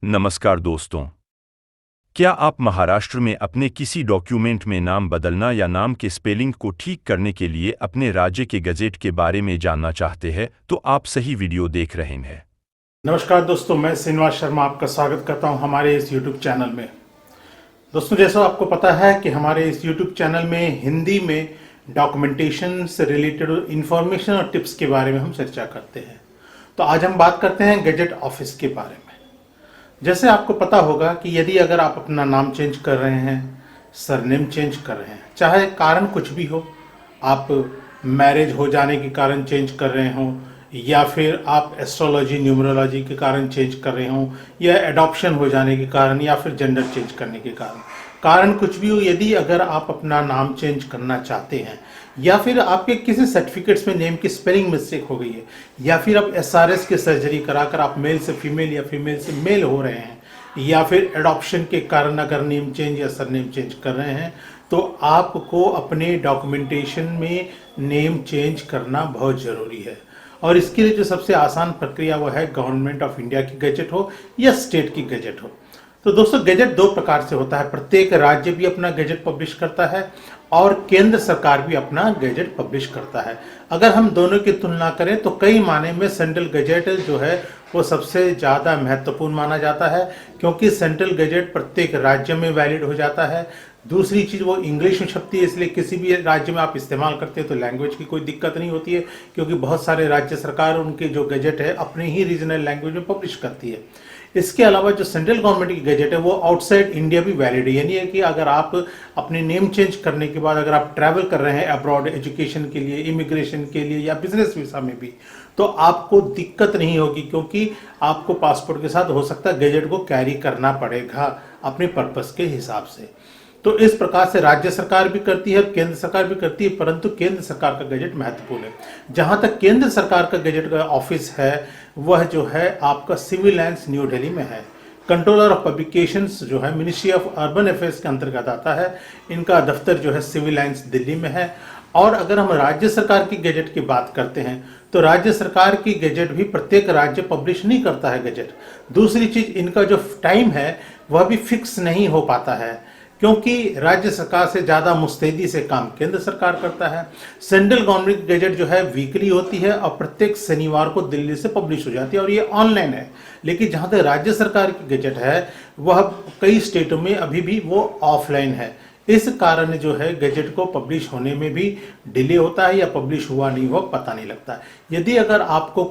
नमस्कार दोस्तों। क्या आप महाराष्ट्र में अपने किसी डॉक्यूमेंट में नाम बदलना या नाम के स्पेलिंग को ठीक करने के लिए अपने राज्य के गज़ेट के बारे में जानना चाहते हैं? तो आप सही वीडियो देख रहे हैं। नमस्कार दोस्तों, मैं श्रीनिवास शर्मा आपका स्वागत करता हूं हमारे इस YouTube चैनल में। दोस्तों, जैसा आपको पता है कि हमारे इस YouTube चैनल में हिंदी में डॉक्यूमेंटेशन से रिलेटेड इंफॉर्मेशन और टिप्स के बारे में हम चर्चा करते हैं। तो आज हम बात करते हैं गैजेट ऑफिस के बारे में। जैसे आपको पता होगा कि यदि अगर आप अपना नाम चेंज कर रहे हैं, सरनेम चेंज कर रहे हैं, चाहे कारण कुछ भी हो, आप मैरिज हो जाने के कारण चेंज कर रहे हो, या फिर आप एस्ट्रोलॉजी न्यूमरोलॉजी के कारण चेंज कर रहे हो, या एडॉप्शन हो जाने के कारण, या फिर जेंडर चेंज करने के कारण कुछ भी हो, यदि अगर आप अपना नाम चेंज करना चाहते हैं, या फिर आपके किसी सर्टिफिकेट्स में नेम की स्पेलिंग मिस्टेक हो गई है, या फिर आप एसआरएस की सर्जरी कराकर आप मेल से फीमेल या फीमेल से मेल हो रहे हैं, या फिर एडॉप्शन के कारण अगर नेम चेंज या सरनेम चेंज कर रहे हैं, तो आपको अपने डॉक्यूमेंटेशन में नेम चेंज करना बहुत ज़रूरी है। और इसके लिए जो सबसे आसान प्रक्रिया वो है गवर्नमेंट ऑफ इंडिया की गैजेट हो या स्टेट की गैजेट हो। तो दोस्तों, गैजेट दो प्रकार से होता है। प्रत्येक राज्य भी अपना गैजेट पब्लिश करता है और केंद्र सरकार भी अपना गैजेट पब्लिश करता है। अगर हम दोनों की तुलना करें तो कई माने में सेंट्रल गैजेट जो है वो सबसे ज़्यादा महत्वपूर्ण माना जाता है, क्योंकि सेंट्रल गैजेट प्रत्येक राज्य में वैलिड हो जाता है। दूसरी चीज़, वो इंग्लिश में छपती है, इसलिए किसी भी राज्य में आप इस्तेमाल करते हैं तो लैंग्वेज की कोई दिक्कत नहीं होती है, क्योंकि बहुत सारे राज्य सरकार उनके जो गैजेट है अपने ही रीजनल लैंग्वेज में पब्लिश करती है। इसके अलावा जो सेंट्रल गवर्नमेंट की गैजेट है वो आउटसाइड इंडिया भी वैलिड है, यानी है कि अगर आप अपने नेम चेंज करने के बाद अगर आप ट्रैवल कर रहे हैं अब्रॉड एजुकेशन के लिए, इमिग्रेशन के लिए या बिजनेस वीसा में भी, तो आपको दिक्कत नहीं होगी, क्योंकि आपको पासपोर्ट के साथ हो सकता है गैजेट को कैरी करना पड़ेगा अपने पर्पस के हिसाब से। तो इस प्रकार से राज्य सरकार भी करती है, केंद्र सरकार भी करती है, परंतु केंद्र सरकार का गैजेट महत्वपूर्ण है। जहां तक केंद्र सरकार का गैजेट का ऑफिस है, वह जो है आपका सिविल लाइन्स न्यू दिल्ली में है। कंट्रोलर ऑफ पब्लिकेशंस जो है मिनिस्ट्री ऑफ अर्बन अफेयर्स के अंतर्गत आता है। इनका दफ्तर जो है सिविल लाइन्स दिल्ली में है। और अगर हम राज्य सरकार की गैजेट की बात करते हैं तो राज्य सरकार की गैजेट भी प्रत्येक राज्य पब्लिश नहीं करता है गैजेट। दूसरी चीज, इनका जो टाइम है वह भी फिक्स नहीं हो पाता है, क्योंकि राज्य सरकार से ज़्यादा मुस्तैदी से काम केंद्र सरकार करता है। सेंट्रल गवर्नमेंट की गैजेट जो है वीकली होती है और प्रत्येक शनिवार को दिल्ली से पब्लिश हो जाती है, और ये ऑनलाइन है। लेकिन जहाँ तक राज्य सरकार की गैजेट है वह कई स्टेटों में अभी भी वो ऑफलाइन है। इस कारण जो है गैजेट को पब्लिश होने में भी डिले होता है, या पब्लिश हुआ नहीं हुआ पता नहीं लगता है। यदि अगर आपको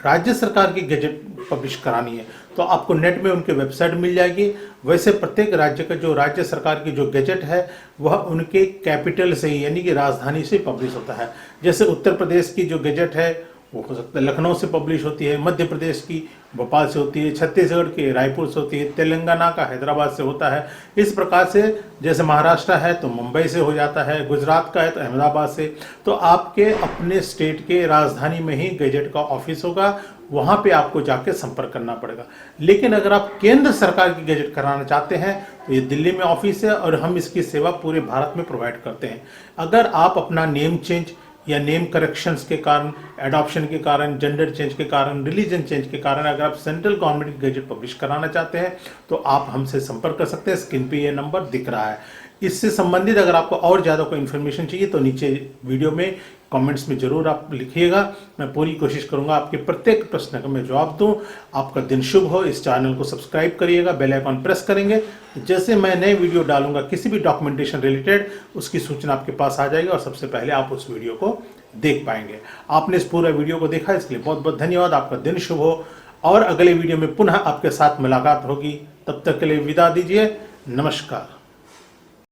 राज्य सरकार की गैजेट पब्लिश करानी है तो आपको नेट में उनके वेबसाइट मिल जाएगी। वैसे प्रत्येक राज्य का जो राज्य सरकार की जो गैजेट है वह उनके कैपिटल से ही, यानी कि राजधानी से पब्लिश होता है। जैसे उत्तर प्रदेश की जो गैजेट है वो हो सकता है लखनऊ से पब्लिश होती है, मध्य प्रदेश की भोपाल से होती है, छत्तीसगढ़ के रायपुर से होती है, तेलंगाना का हैदराबाद से होता है। इस प्रकार से जैसे महाराष्ट्र है तो मुंबई से हो जाता है, गुजरात का है तो अहमदाबाद से। तो आपके अपने स्टेट के राजधानी में ही गैजेट का ऑफिस होगा, वहाँ पे आपको जाके संपर्क करना पड़ेगा। लेकिन अगर आप केंद्र सरकार की गैजेट कराना चाहते हैं तो ये दिल्ली में ऑफिस है और हम इसकी सेवा पूरे भारत में प्रोवाइड करते हैं। अगर आप अपना नेम चेंज या नेम करेक्शंस के कारण, एडॉप्शन के कारण, जेंडर चेंज के कारण, रिलीजन चेंज के कारण अगर आप सेंट्रल गवर्नमेंट की गैजेट पब्लिश कराना चाहते हैं तो आप हमसे संपर्क कर सकते हैं। स्क्रीन पे ये नंबर दिख रहा है। इससे संबंधित अगर आपको और ज़्यादा कोई इन्फॉर्मेशन चाहिए तो नीचे वीडियो में कमेंट्स में ज़रूर आप लिखिएगा। मैं पूरी कोशिश करूंगा आपके प्रत्येक प्रश्न का मैं जवाब दूं। आपका दिन शुभ हो। इस चैनल को सब्सक्राइब करिएगा, बेल आइकॉन प्रेस करेंगे, जैसे मैं नए वीडियो डालूंगा किसी भी डॉक्यूमेंटेशन रिलेटेड उसकी सूचना आपके पास आ जाएगी और सबसे पहले आप उस वीडियो को देख पाएंगे। आपने इस पूरा वीडियो को देखा, इसके लिए बहुत बहुत धन्यवाद। आपका दिन शुभ हो और अगले वीडियो में पुनः आपके साथ मुलाकात होगी। तब तक के लिए विदा दीजिए। नमस्कार।